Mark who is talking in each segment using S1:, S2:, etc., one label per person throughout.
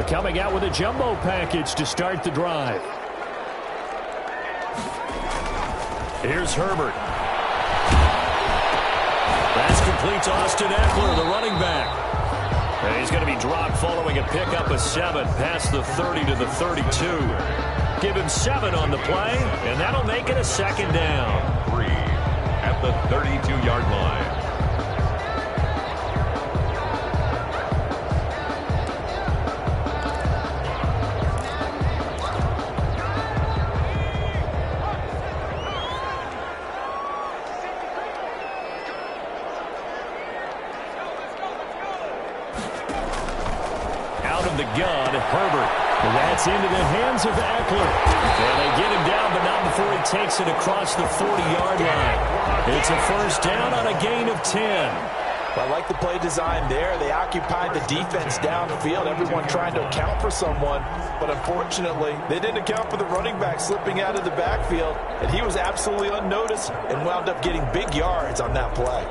S1: coming out with a jumbo package to start the drive. Here's Herbert. That's complete to Austin Eckler, the running back. And he's going to be dropped following a pickup of 7 past the 30 to the 32. Give him 7 on the play, and that'll make it a second down.
S2: 3 at the 32-yard line.
S1: The gun, Herbert. And that's into the hands of Eckler. And they get him down, but not before he takes it across the 40-yard line. It's a first down on a gain of 10.
S3: I like the play design there. They occupied the defense downfield, everyone trying to account for someone. But unfortunately, they didn't account for the running back slipping out of the backfield. And he was absolutely unnoticed and wound up getting big yards on that play.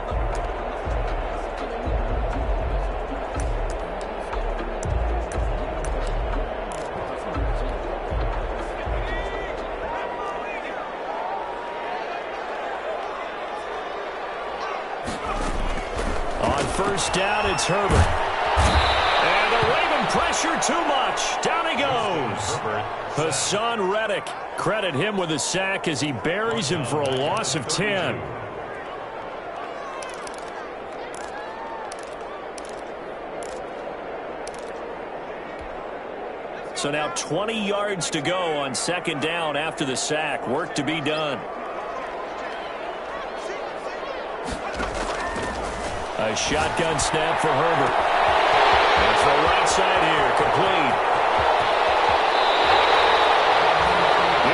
S1: First down, it's Herbert. And the Raven pressure too much. Down he goes. Hassan Reddick. Credit him with a sack as he buries him for a loss of 10. So now 20 yards to go on second down after the sack. Work to be done. A shotgun snap for Herbert. It's the right side here, complete.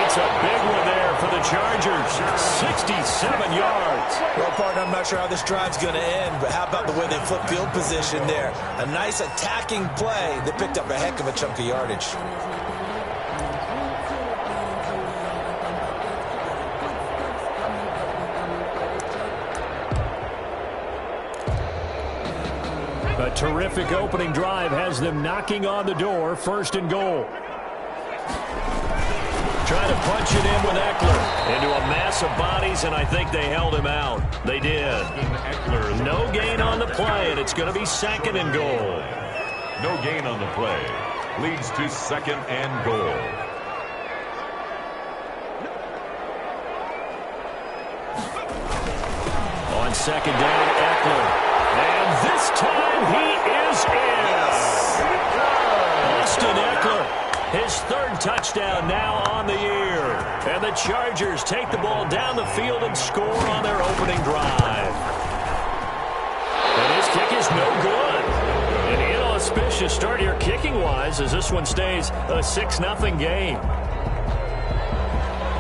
S1: It's a big one there for the Chargers. 67 yards.
S3: Well, partner, I'm not sure how this drive's going to end, but how about the way they flip field position there? A nice attacking play. They picked up a heck of a chunk of yardage.
S1: A terrific opening drive has them knocking on the door. First and goal. Trying to punch it in with Eckler into a mass of bodies, and I think they held him out. They did. No gain on the play, and it's going to be second and goal.
S2: No gain on the play. Leads to second and goal.
S1: On second down, Eckler. And this time he is in. Austin Eckler, his third touchdown now on the year. And the Chargers take the ball down the field and score on their opening drive. And his kick is no good. An inauspicious start here kicking-wise as this one stays a 6-0 game.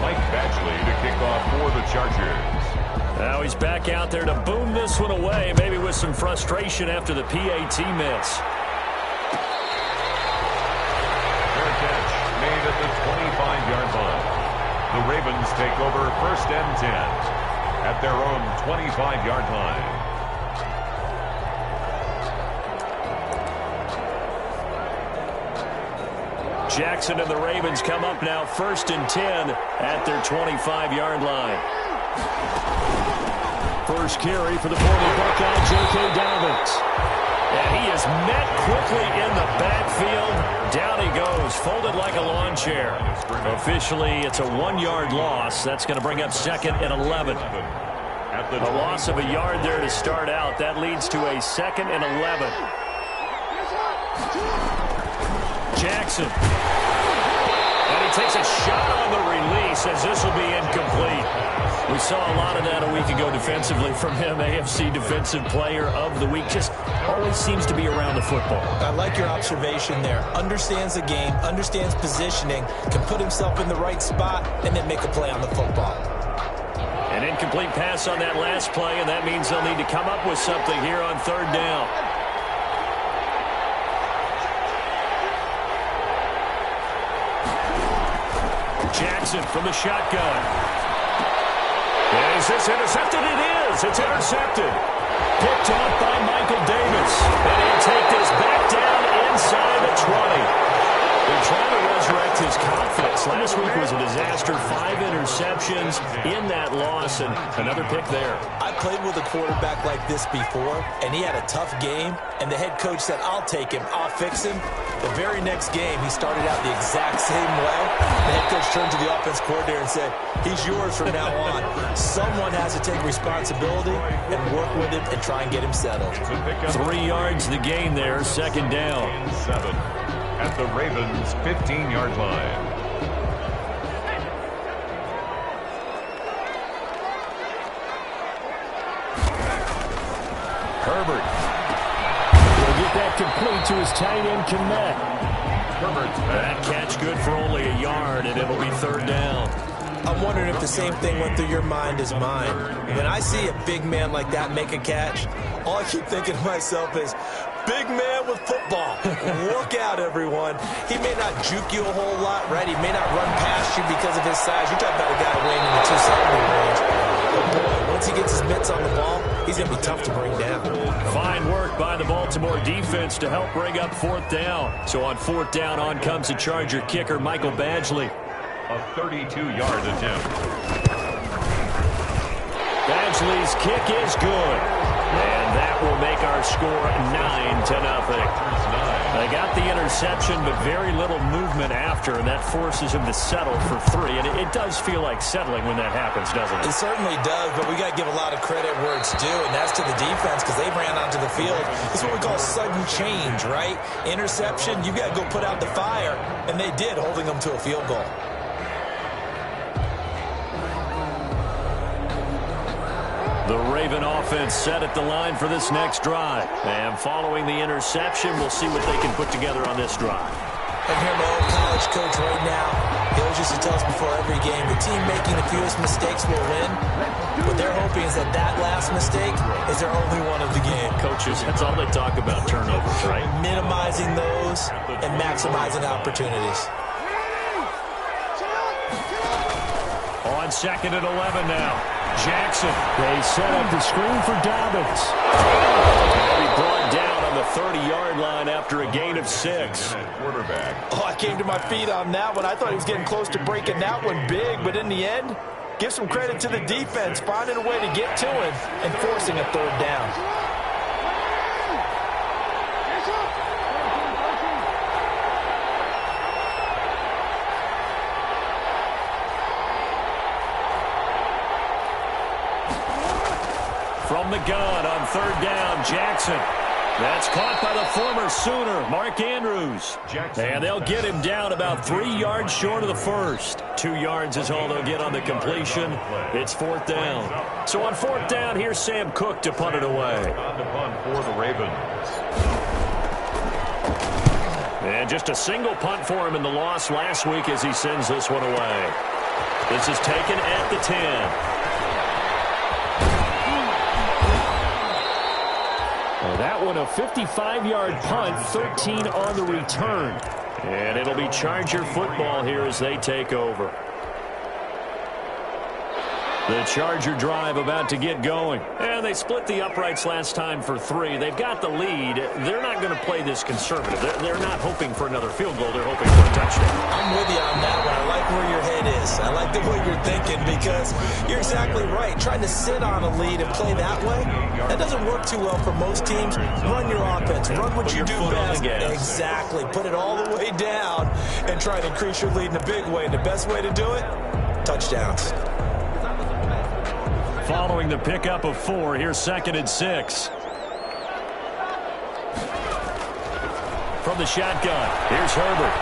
S2: Mike Batchley to kick off for the Chargers.
S1: Now he's back out there to boom this one away, maybe with some frustration after the PAT miss.
S2: Fair catch made at the 25-yard line. The Ravens take over first and 10 at their own 25-yard line.
S1: Jackson and the Ravens come up now first and 10 at their 25-yard line. First carry for the former Buckeye, J.K. Dobbins. And he is met quickly in the backfield. Down he goes, folded like a lawn chair. Officially, it's a 1-yard loss. That's going to bring up second and 11. A loss of a yard there to start out. That leads to a second and 11. Jackson. And he takes a shot on the release as this will be incomplete. We saw a lot of that a week ago defensively from him. AFC Defensive Player of the Week. Just always seems to be around the football.
S3: I like your observation there. Understands the game, understands positioning, can put himself in the right spot, and then make a play on the football.
S1: An incomplete pass on that last play, and that means they'll need to come up with something here on third down. Jackson from the shotgun. Is this intercepted? It is. It's intercepted. Picked off by Michael Davis. And he'll take this back down inside the 20. roster, 5 interceptions in that loss, and another pick there.
S3: I played with a quarterback like this before, and he had a tough game, and the head coach said, I'll take him, I'll fix him. The very next game, he started out the exact same way. The head coach turned to the offense coordinator and said, he's yours from now on. Someone has to take responsibility and work with him and try and get him settled.
S1: 3 yards the gain there, second down.
S2: 7 at the Ravens' 15-yard line.
S1: Herbert will get that complete to his tight end, Kmet. That catch good for only a yard, and it'll be third down.
S3: I'm wondering if the same thing went through your mind as mine. When I see a big man like that make a catch, all I keep thinking to myself is, big man with football. Look out, everyone. He may not juke you a whole lot, right? He may not run past you because of his size. You're talking about a guy weighing in the 270 range. But boy, once he gets his mitts on the ball, he's going to be tough to bring down.
S1: Fine work by the Baltimore defense to help bring up fourth down. So on fourth down, on comes the Charger kicker, Michael Badgley.
S2: A 32-yard attempt.
S1: Badgley's kick is good. And that will make our score 9-0. They got the interception, but very little movement after, and that forces him to settle for 3. And it does feel like settling when that happens, doesn't it?
S3: It certainly does, but we got to give a lot of credit where it's due, and that's to the defense because they ran onto the field. It's what we call sudden change, right? Interception, you got to go put out the fire, and they did, holding them to a field goal.
S1: The Raven offense set at the line for this next drive. And following the interception, we'll see what they can put together on this drive.
S3: I'm here, my old college coach right now. He always used to tell us before every game, the team making the fewest mistakes will win. What they're hoping is that last mistake is their only one of the game.
S1: Coaches, that's all they talk about, turnovers, right?
S3: Minimizing those and maximizing opportunities.
S1: On second and 11 now. Jackson. They set up the screen for Dobbins. He'll be brought down on the 30-yard line after a gain of 6.
S2: Quarterback.
S3: Oh, I came to my feet on that one. I thought he was getting close to breaking that one big, but in the end, give some credit to the defense, finding a way to get to him and forcing a third down.
S1: From the gun on third down, Jackson. That's caught by the former Sooner, Mark Andrews. And they'll get him down about 3 yards short of the first. 2 yards is all they'll get on the completion. It's fourth down. So on fourth down, here's Sam Cook to punt it away.
S2: On the punt for the Ravens.
S1: And just a single punt for him in the loss last week as he sends this one away. This is taken at the 10. That one a 55-yard punt, 13 on the return. And it'll be Charger football here as they take over. The Charger drive about to get going. And they split the uprights last time for 3. They've got the lead. They're not going to play this conservative. They're not hoping for another field goal. They're hoping for a touchdown.
S3: I'm with you on that one. I like where your head is. I like the way you're thinking because you're exactly right. Trying to sit on a lead and play that way, that doesn't work too well for most teams. Run your offense. Run what you do best. Exactly. Put it all the way down and try to increase your lead in a big way. And the best way to do it, touchdowns.
S1: Following the pickup of 4, here's second and 6. From the shotgun, here's Herbert.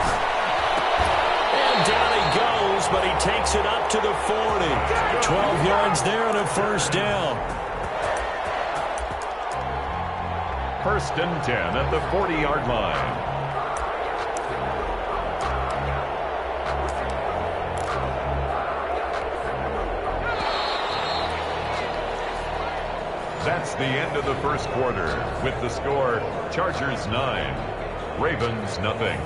S1: And down he goes, but he takes it up to the 40. 12 yards there and a first down.
S2: First and 10 at the 40-yard line. That's the end of the first quarter. With the score, Chargers 9, Ravens nothing.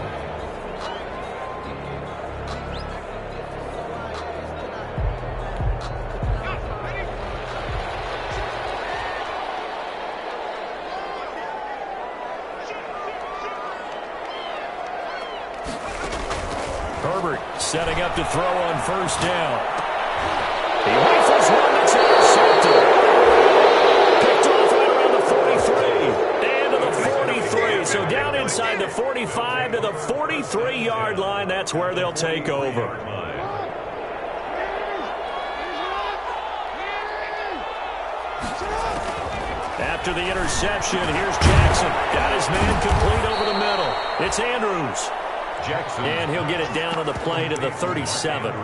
S1: Herbert setting up to throw on first down. He rifles one that's intercepted. Picked off right around the 43. And to the 43. So down inside the 45 to the 43-yard line. That's where they'll take over. After the interception, here's Jackson. Got his man complete over the middle. It's Andrews.
S2: Jackson.
S1: And he'll get it down on the play to the 37.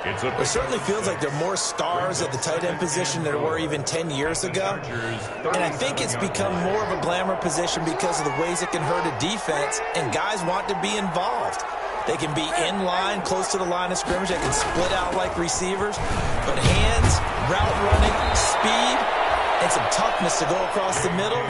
S3: It certainly feels like there are more stars at the tight end position than there were even 10 years ago. And I think it's become more of a glamour position because of the ways it can hurt a defense, and guys want to be involved. They can be in line, close to the line of scrimmage. They can split out like receivers. But hands, route running, speed, and some toughness to go across the middle.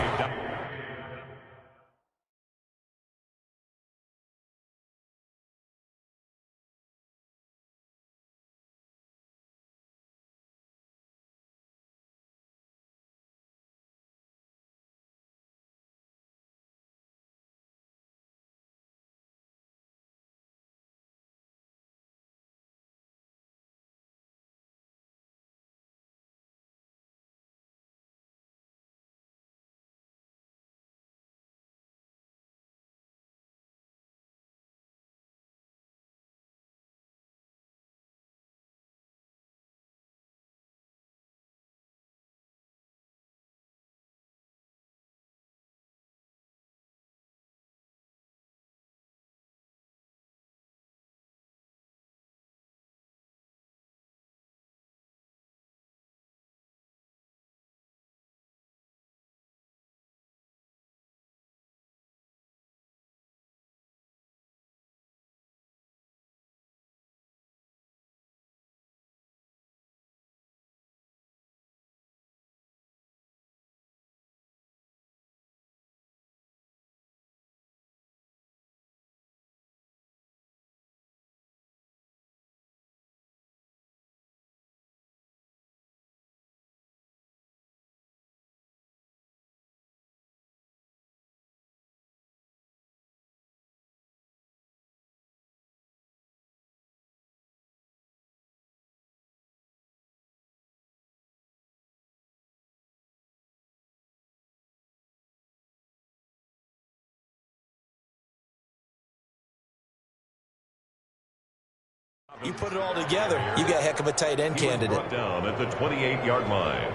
S3: You put it all together, you got a heck of a tight end candidate.
S2: Down at the 28-yard line.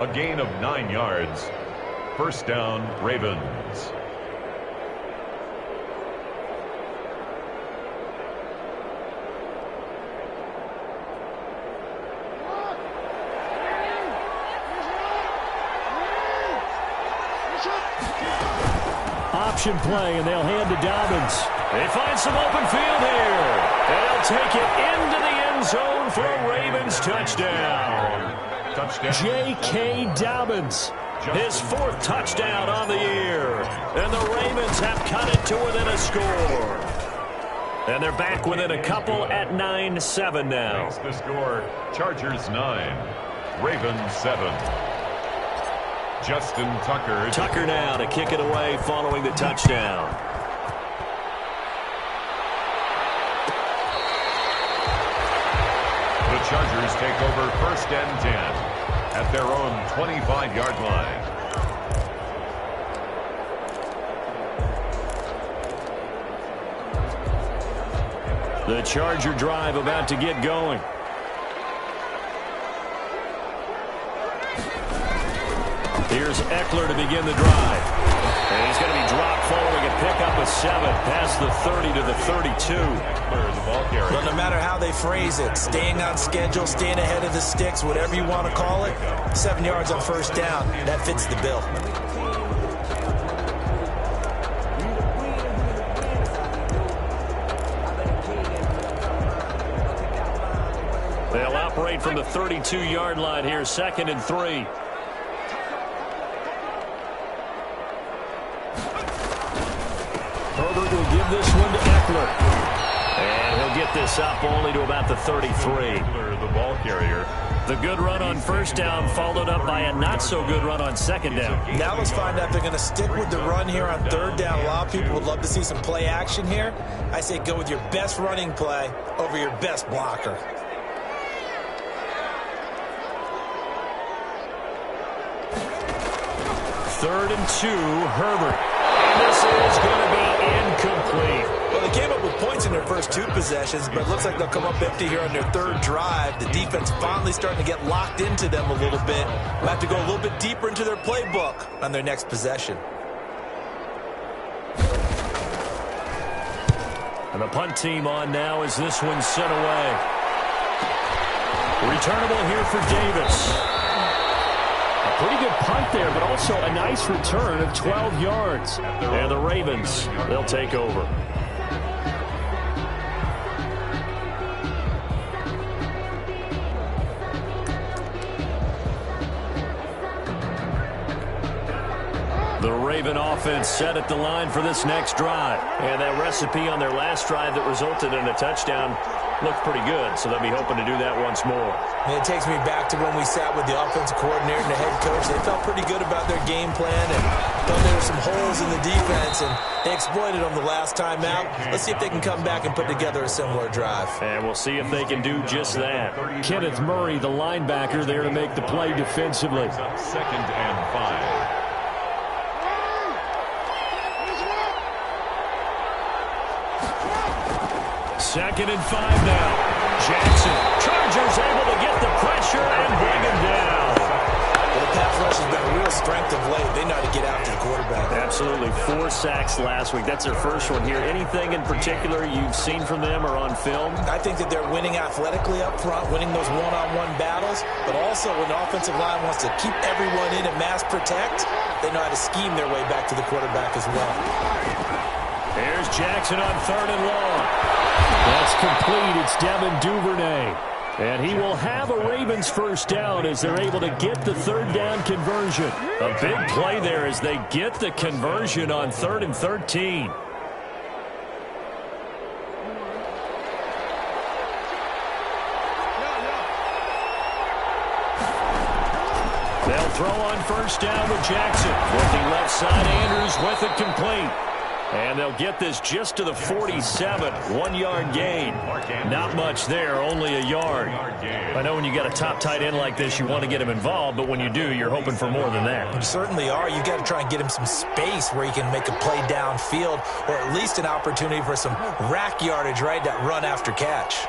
S2: A gain of 9 yards. First down, Ravens.
S1: Option play, and they'll hand to Dobbins. They find some open field here. And they'll take it into the end zone for a Ravens touchdown. J.K. Dobbins, his 4th touchdown on the year. And the Ravens have cut it to within a score. And they're back within a couple at 9-7 now.
S2: Makes the score, Chargers 9, Ravens 7. Justin Tucker.
S1: Tucker now to kick it away following the touchdown.
S2: The Chargers take over first and 10 at their own 25-yard line.
S1: The Charger drive about to get going. Here's Eckler to begin the drive. And he's going to be dropped following a pickup of 7 past the 30 to the 32.
S2: The ball carrier.
S3: But no matter how they phrase it, staying on schedule, staying ahead of the sticks, whatever you want to call it, 7 yards on first down, that fits the bill.
S1: They'll operate from the 32-yard line here, 2nd and 3. Herbert will give this one to Eckler. And he'll get this up only to about the 33.
S2: The ball carrier.
S1: The good run on first down followed up by a not-so-good run on second down.
S3: Now let's find out if they're going to stick with the run here on third down. A lot of people would love to see some play action here. I say go with your best running play over your best blocker.
S1: Third and 2, Herbert. And this is going to be incomplete.
S3: Well, they came up with points in their first 2 possessions, but it looks like they'll come up empty here on their third drive. The defense finally starting to get locked into them a little bit. We'll have to go a little bit deeper into their playbook on their next possession.
S1: And the punt team on now as this one's sent away. Returnable here for Davis. A pretty good punt there, but also a nice return of 12 yards. And the Ravens, they'll take over. The Raven offense set at the line for this next drive. And that recipe on their last drive that resulted in a touchdown looked pretty good, so they'll be hoping to do that once more.
S3: And it takes me back to when we sat with the offensive coordinator and the head coach. They felt pretty good about their game plan and felt there were some holes in the defense, and they exploited them the last time out. Let's see if they can come back and put together a similar drive.
S1: And we'll see if they can do just that. Kenneth Murray, the linebacker, there to make the play defensively.
S2: Second and 5.
S1: Second and 5 now. Jackson. Chargers able to get the pressure and bring him down.
S3: Well, the pass rush has been a real strength of late. They know how to get after the quarterback.
S1: Absolutely. 4 sacks last week. That's their first one here. Anything in particular you've seen from them or on film?
S3: I think that they're winning athletically up front, winning those one-on-one battles, but also when the offensive line wants to keep everyone in and mass protect, they know how to scheme their way back to the quarterback as well.
S1: Here's Jackson on third and long. That's complete. It's Devin Duvernay. And he will have a Ravens first down as they're able to get the third down conversion. A big play there as they get the conversion on 3rd and 13. They'll throw on first down with Jackson. Looking left side, Andrews with it complete. And they'll get this just to the 47, 1-yard gain. Not much there, only a yard. I know when you got a top tight end like this, you want to get him involved, but when you do, you're hoping for more than that.
S3: You certainly are. You got to try and get him some space where he can make a play downfield, or at least an opportunity for some rack yardage, right? That run after catch.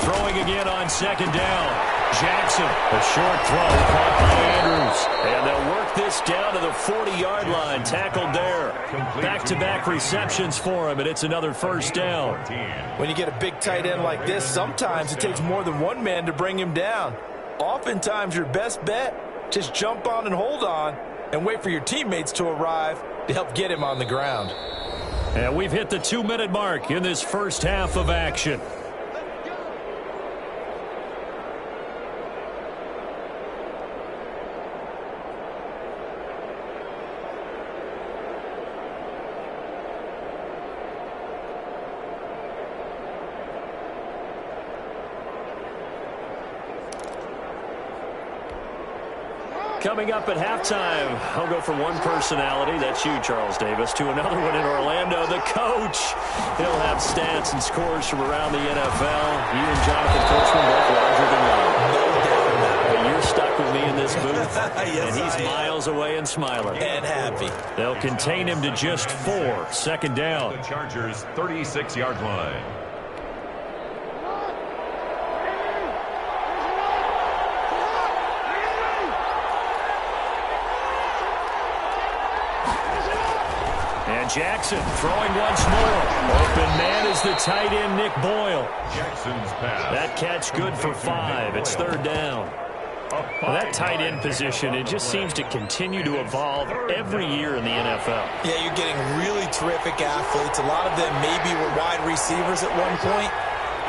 S1: Throwing again on second down. Jackson, a short throw caught by Andrews. And they'll work this down to the 40-yard line. Tackled there. Back-to-back receptions for him, and it's another first down.
S3: When you get a big tight end like this, sometimes it takes more than one man to bring him down. Oftentimes, your best bet, just jump on and hold on and wait for your teammates to arrive to help get him on the ground.
S1: And we've hit the 2-minute mark in this first half of action. Coming up at halftime, I'll go from one personality, that's you, Charles Davis, to another one in Orlando, the coach. He'll have stats and scores from around the NFL. You and Jonathan Coachman both larger than life.
S3: No doubt about it.
S1: But you're stuck with me in this booth,
S3: Yes,
S1: and he's miles away and smiling.
S3: And happy.
S1: They'll contain him to just 4, second down.
S2: The Chargers' 36-yard line.
S1: Jackson throwing once more. Open man is the tight end, Nick Boyle.
S2: Jackson's pass.
S1: That catch good for 5. It's third down. Well, that tight end position, it just seems to continue to evolve every year in the NFL.
S3: Yeah, you're getting really terrific athletes. A lot of them maybe were wide receivers at one point.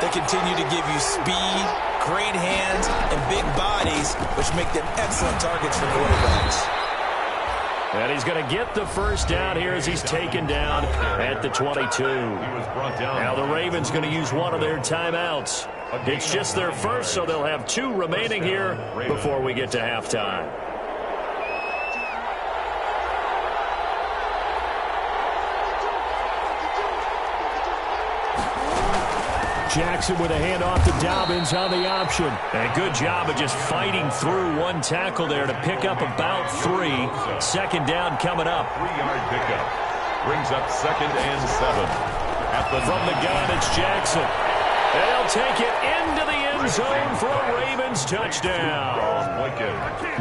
S3: They continue to give you speed, great hands, and big bodies, which make them excellent targets for quarterbacks.
S1: And he's going to get the first down here as he's taken down at the 22.
S2: He was brought down.
S1: Now the Ravens going to use one of their timeouts. It's just their first, so they'll have 2 remaining here before we get to halftime. Jackson with a handoff to Dobbins on the option. And good job of just fighting through one tackle there to pick up about 3. Second down coming up.
S2: 3-yard pickup. Brings up 2nd and 7.
S1: From the gun, it's Jackson. They'll take it into the end zone for a Ravens touchdown.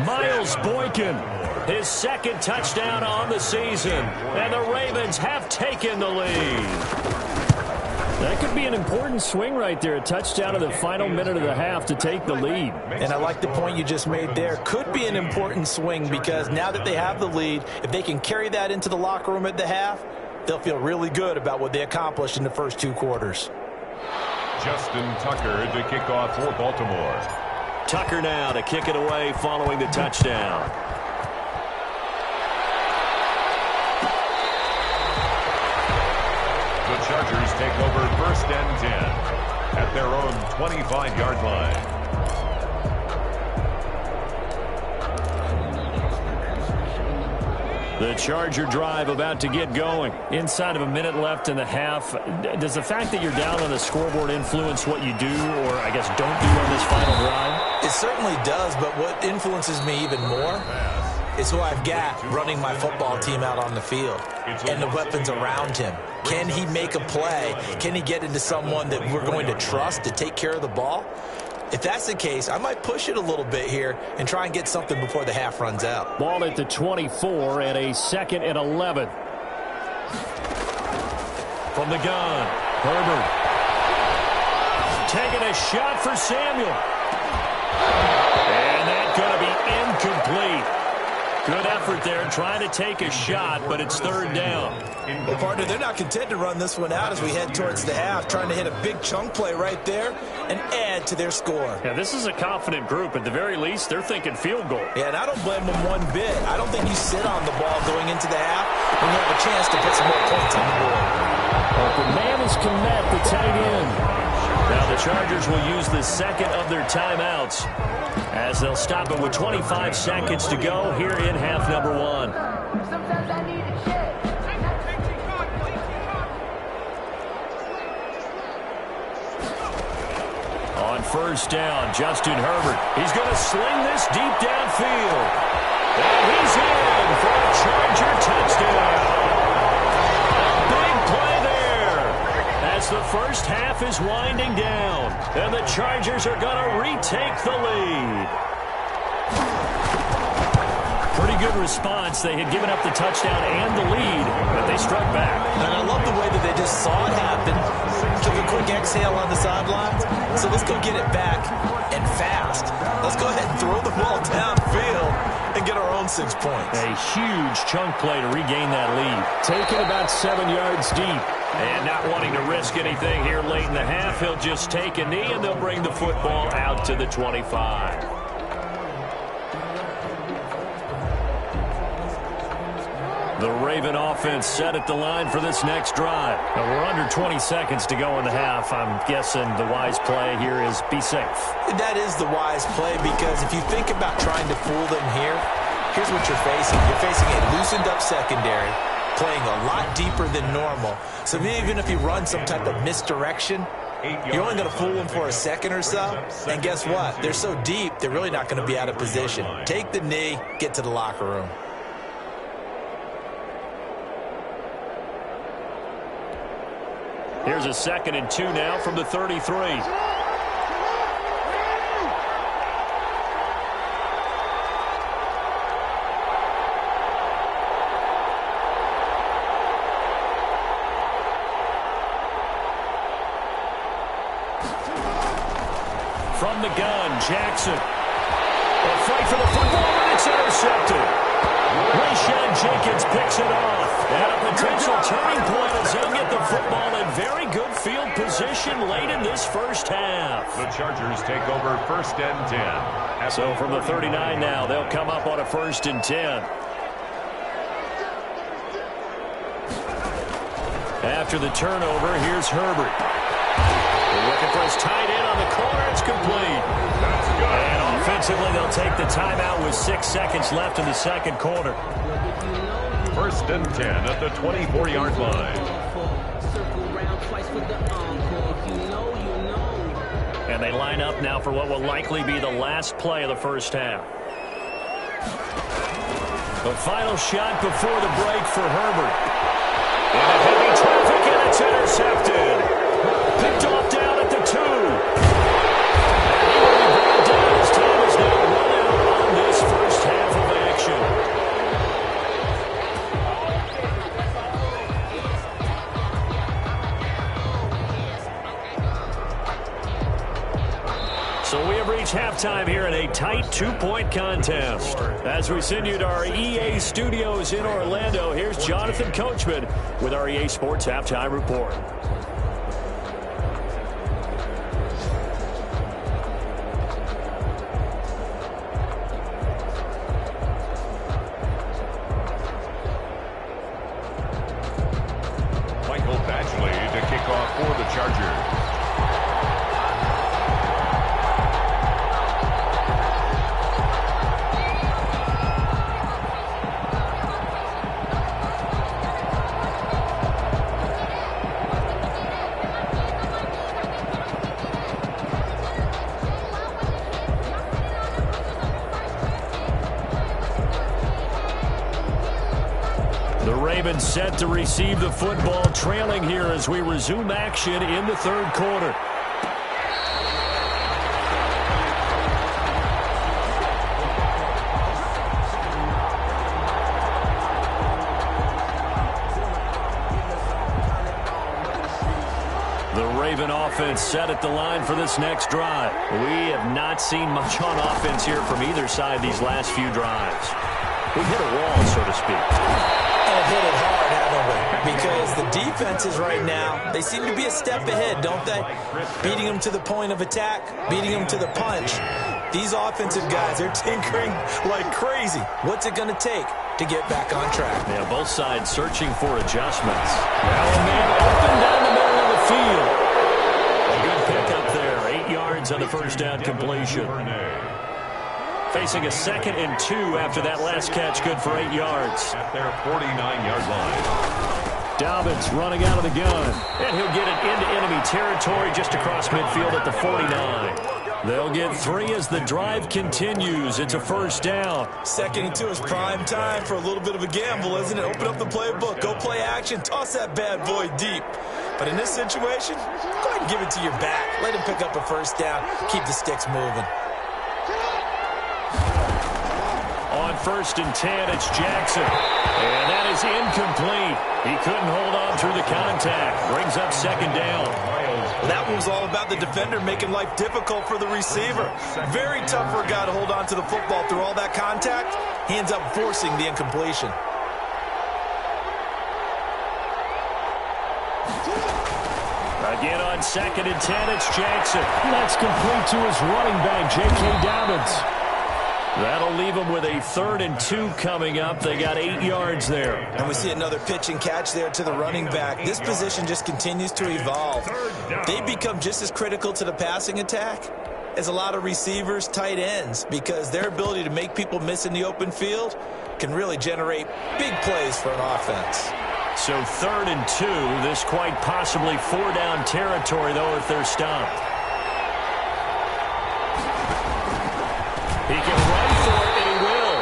S1: Miles Boykin, his 2nd touchdown on the season. And the Ravens have taken the lead. That could be an important swing right there. A touchdown in the final minute of the half to take the lead.
S3: And I like the point you just made there. Could be an important swing because now that they have the lead, if they can carry that into the locker room at the half, they'll feel really good about what they accomplished in the first 2 quarters.
S2: Justin Tucker to kick off for Baltimore.
S1: Tucker now to kick it away following the touchdown.
S2: The Chargers take over 1st and 10 at their own 25-yard line.
S1: The Charger drive about to get going. Inside of a minute left in the half. Does the fact that you're down on the scoreboard influence what you do or, I guess, don't do on this final drive?
S3: It certainly does, but what influences me even more is who I've got running my football team out on the field and the weapons around him. Can he make a play? Can he get into someone that we're going to trust to take care of the ball? If that's the case, I might push it a little bit here and try and get something before the half runs out.
S1: Ball at the 24 and a 2nd and 11. From the gun, Herbert. Taking a shot for Samuel. And that's going to be incomplete. Good effort there trying to take a shot, but it's 3rd down.
S3: Well, partner, they're not content to run this one out as we head towards the half, trying to hit a big chunk play right there and add to their score.
S1: Yeah, this is a confident group. At the very least, they're thinking field goal.
S3: Yeah, and I don't blame them one bit. I don't think you sit on the ball going into the half when you have a chance to put some more points on the board.
S1: The man is Komet, the tight end. Now the Chargers will use the 2nd of their timeouts as they'll stop it with 25 seconds to go here in half number 1. On 1st down, Justin Herbert. He's going to sling this deep downfield. And he's in for a Charger touchdown. Big play there as the first half is winding down. And the Chargers are going to retake the lead. Pretty good response. They had given up the touchdown and the lead, but they struck back.
S3: And I love the way that they just saw it happen. Took a quick exhale on the sidelines. So let's go get it back and fast. Let's go ahead and throw the ball downfield and get our own 6 points.
S1: A huge chunk play to regain that lead. Taken about 7 yards deep. And not wanting to risk anything here late in the half, he'll just take a knee and they'll bring the football out to the 25. The Raven offense set at the line for this next drive. Now we're under 20 seconds to go in the half. I'm guessing the wise play here is be safe.
S3: That is the wise play because if you think about trying to fool them here, here's what you're facing. You're facing a loosened up secondary, playing a lot deeper than normal. So even if you run some type of misdirection, you're only going to fool them for a second or so. And guess what? They're so deep, they're really not going to be out of position. Take the knee, get to the locker room.
S1: Here's a 2nd and 2 now from the 33. From the gun, Jackson. A fight for the football, and it's intercepted. Rayshon Jenkins picks it off. And a potential turning point as he'll get the football in very good field position late in this first half.
S2: The Chargers take over 1st and 10.
S1: So from the 39 now, they'll come up on a 1st and 10. After the turnover, here's Herbert. They're looking for his tight end on the corner. It's complete. And offensively, they'll take the timeout with 6 seconds left in the second quarter.
S2: 1st and 10 at the 24-yard line.
S1: And they line up now for what will likely be the last play of the first half. The final shot before the break for Herbert. And a heavy traffic, and it's intercepted. Picked off down at the 2. And he will be brought down as time is now running on this first half of action. So we have reached halftime here in a tight 2-point contest. As we send you to our EA studios in Orlando, here's Jonathan Coachman with our EA Sports Halftime Report.
S2: Michael Badgley to kick off for the Chargers.
S1: Set to receive the football, trailing here as we resume action in the third quarter. The Raven offense set at the line for this next drive. We have not seen much on offense here from either side these last few drives. We hit a wall, so to speak.
S3: Hit it hard, haven't we? Because the defenses right now, they seem to be a step ahead, don't they? Beating them to the point of attack, beating them to the punch. These offensive guys are tinkering like crazy. What's it going to take to get back on track?
S1: Yeah, both sides searching for adjustments. Now a man open down the middle of the field. A good pickup there. 8 yards on the first down completion. Facing a 2nd and 2 after that last catch, good for 8 yards.
S2: At their 49-yard line.
S1: Dobbins running out of the gun. And he'll get it into enemy territory just across midfield at the 49. They'll get 3 as the drive continues. It's a first down.
S3: 2nd and 2 is prime time for a little bit of a gamble, isn't it? Open up the playbook. Go play action. Toss that bad boy deep. But in this situation, go ahead and give it to your back. Let him pick up a first down. Keep the sticks moving.
S1: On 1st and 10, it's Jackson. And that is incomplete. He couldn't hold on through the contact. Brings up 2nd down.
S3: That one was all about the defender making life difficult for the receiver. Very tough for a guy to hold on to the football through all that contact. He ends up forcing the incompletion.
S1: Again on 2nd and 10, it's Jackson. That's complete to his running back, J.K. Dobbins. That'll leave them with a 3rd and 2 coming up. They got 8 yards there.
S3: And we see another pitch and catch there to the running back. This position just continues to evolve. They become just as critical to the passing attack as a lot of receivers, tight ends, because their ability to make people miss in the open field can really generate big plays for an offense.
S1: So 3rd and 2, this quite possibly 4-down territory, though, if they're stopped. He can run for it, and he will.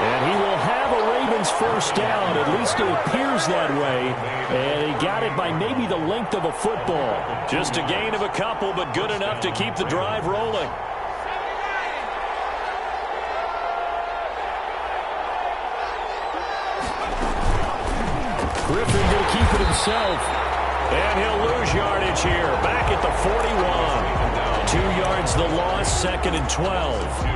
S1: And he will have a Ravens first down. At least it appears that way. And he got it by maybe the length of a football. Just a gain of a couple, but good enough to keep the drive rolling. Griffin going to keep it himself. And he'll lose yardage here. Back at the 41. 2 yards the loss, 2nd and 12.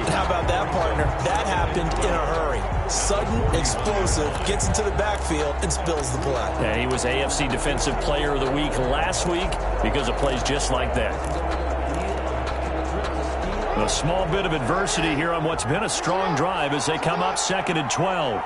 S3: How about that, partner? That happened in a hurry. Sudden, explosive, gets into the backfield, and spills the play.
S1: Yeah, he was AFC Defensive Player of the Week last week because of plays just like that. A small bit of adversity here on what's been a strong drive as they come up 2nd and 12.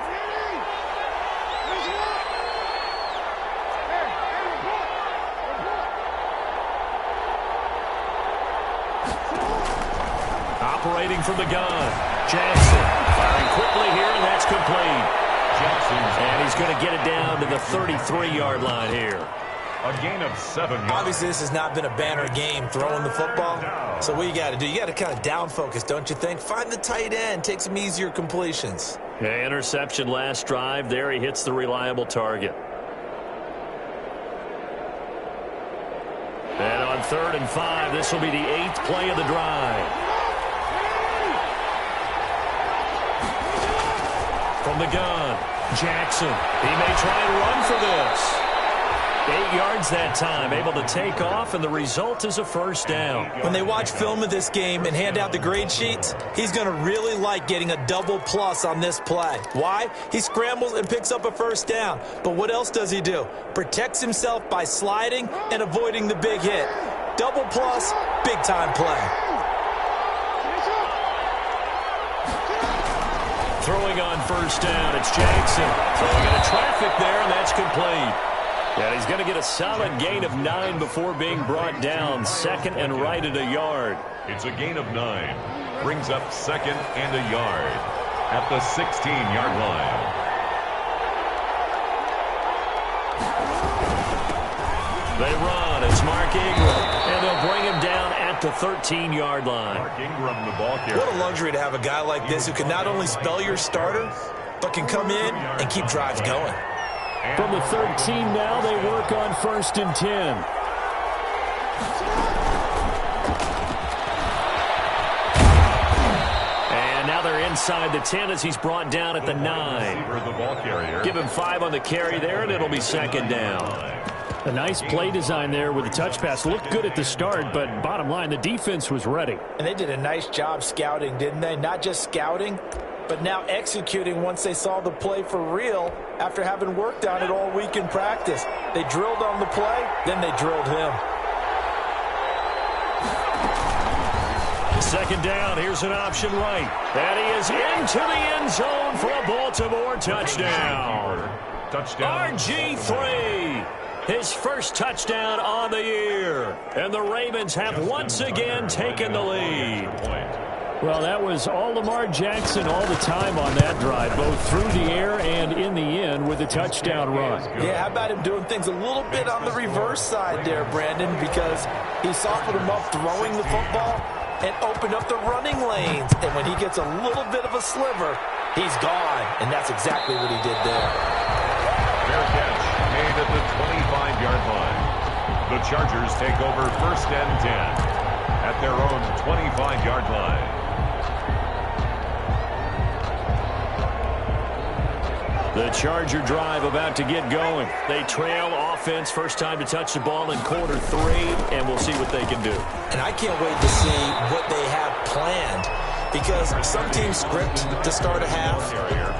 S1: operating from the gun. Jackson firing quickly here, and that's complete. And he's going to get it down to the 33-yard line here.
S2: A gain of 7 yards.
S3: Obviously, this has not been a banner game throwing the football. So what you got to do, you got to kind of down focus, don't you think? Find the tight end, take some easier completions.
S1: Yeah, interception last drive. There he hits the reliable target. And on 3rd and 5, this will be the 8th play of the drive. From the gun, Jackson. He may try and run for this. 8 yards that time, able to take off, and the result is a first down.
S3: When they watch film of this game and hand out the grade sheets, he's going to really like getting a double plus on this play. Why? He scrambles and picks up a first down. But what else does he do? Protects himself by sliding and avoiding the big hit. Double plus, big-time play.
S1: Throwing on first down, it's Jackson. Throwing into traffic there, and that's complete. And he's going to get a solid gain of 9 before being brought down. 2nd and right at a yard.
S2: It's a gain of 9. Brings up 2nd and a yard at the 16-yard line.
S1: They run. It's Mark Ingram. And they'll bring him down at the 13-yard line.
S2: Mark Ingram, the ball carrier.
S3: What a luxury to have a guy like this who can not only spell your starter, but can come in and keep drives going.
S1: From the 13 now, they work on 1st and 10. And now they're inside the 10 as he's brought down at the 9. Give him 5 on the carry there, and it'll be 2nd down. A nice play design there with the touch pass. Looked good at the start, but bottom line, the defense was ready.
S3: And they did a nice job scouting, didn't they? Not just scouting, but now executing once they saw the play for real after having worked on it all week in practice. They drilled on the play, then they drilled him.
S1: 2nd down, here's an option right. And he is into the end zone for a Baltimore touchdown. RG3, his first touchdown on the year. And the Ravens have once again taken the lead. Well, that was all Lamar Jackson all the time on that drive, both through the air and in the end with a touchdown run.
S3: Yeah, how about him doing things a little bit on the reverse side there, Brandon, because he softened him up throwing the football and opened up the running lanes. And when he gets a little bit of a sliver, he's gone. And that's exactly what he did there.
S2: Fair catch made at the 25-yard line. The Chargers take over 1st and 10 at their own 25-yard line.
S1: The Charger drive about to get going. They trail offense, first time to touch the ball in quarter 3, and we'll see what they can do.
S3: And I can't wait to see what they have planned, because some teams script to start a half.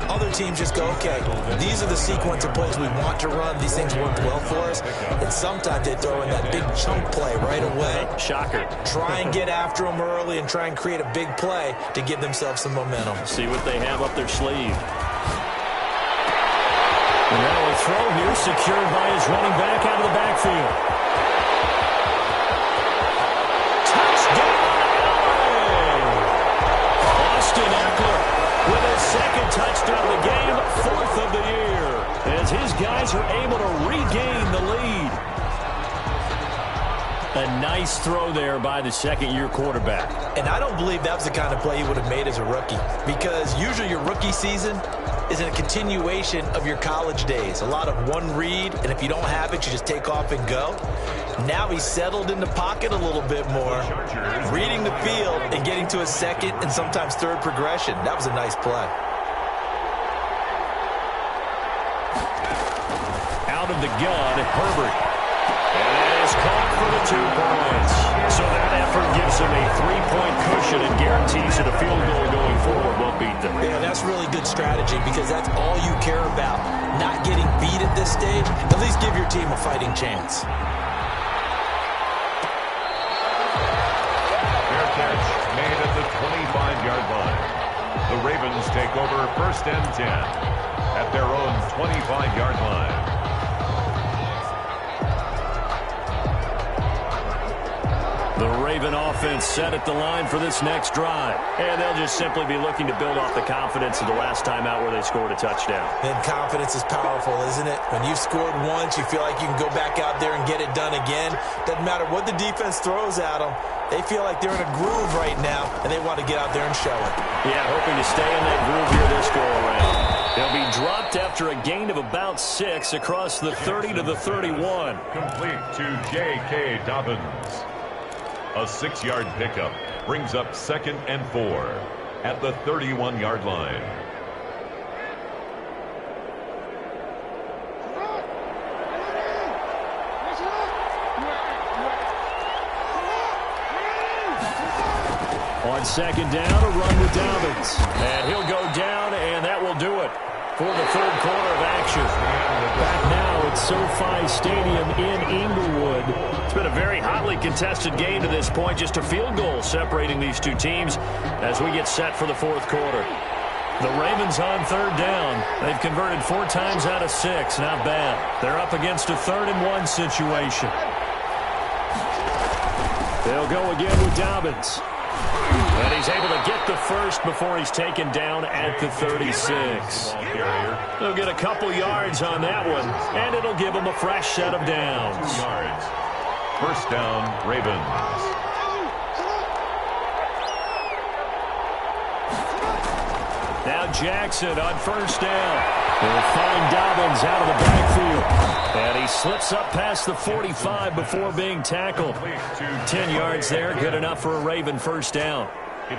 S3: Other teams just go, okay, these are the sequence of plays we want to run. These things work well for us. And sometimes they throw in that big chunk play right away.
S1: Shocker.
S3: Try and get after them early and try and create a big play to give themselves some momentum.
S1: See what they have up their sleeve. And now a throw here secured by his running back out of the backfield. With his 2nd touchdown of the game, 4th of the year, as his guys are able to regain the lead. A nice throw there by the 2nd-year quarterback.
S3: And I don't believe that was the kind of play he would have made as a rookie, because usually your rookie season is a continuation of your college days. A lot of one read, and if you don't have it, you just take off and go. Now he's settled in the pocket a little bit more, reading the field and getting to a 2nd and sometimes 3rd progression. That was a nice play.
S1: Out of the gun, Herbert. And that is caught for the 2 points. So that effort gives him a 3-point cushion and guarantees that a field goal going forward won't beat them.
S3: Yeah, that's really good strategy, because that's all you care about. Not getting beat at this stage. At least give your team a fighting chance.
S2: Catch made at the 25-yard line. The Ravens take over 1st and 10 at their own 25-yard line.
S1: The Raven offense set at the line for this next drive. And they'll just simply be looking to build off the confidence of the last time out where they scored a touchdown.
S3: And confidence is powerful, isn't it? When you've scored once, you feel like you can go back out there and get it done again. Doesn't matter what the defense throws at them. They feel like they're in a groove right now, and they want to get out there and show it.
S1: Yeah, hoping to stay in that groove here this go-around. They'll be dropped after a gain of about 6 across the 30 to the 31.
S2: Complete to J.K. Dobbins. A 6-yard pickup brings up 2nd and 4 at the 31-yard line.
S1: On 2nd down, a run with Dobbins. And he'll go down, and that will do it for the 3rd quarter of action. Back now at SoFi Stadium in Inglewood. It's been a very hotly contested game to this point. Just a field goal separating these two teams as we get set for the 4th quarter. The Ravens on 3rd down. They've converted 4 times out of 6. Not bad. They're up against a 3rd and 1 situation. They'll go again with Dobbins. And he's able to get the first before he's taken down at the 36. They'll get a couple yards on that one, and it'll give them a fresh set of downs.
S2: 2 yards. 1st down, Ravens.
S1: Now Jackson on 1st down. They'll find Dobbins out of the backfield. And he slips up past the 45 before being tackled. 10 yards there, good enough for a Raven 1st down.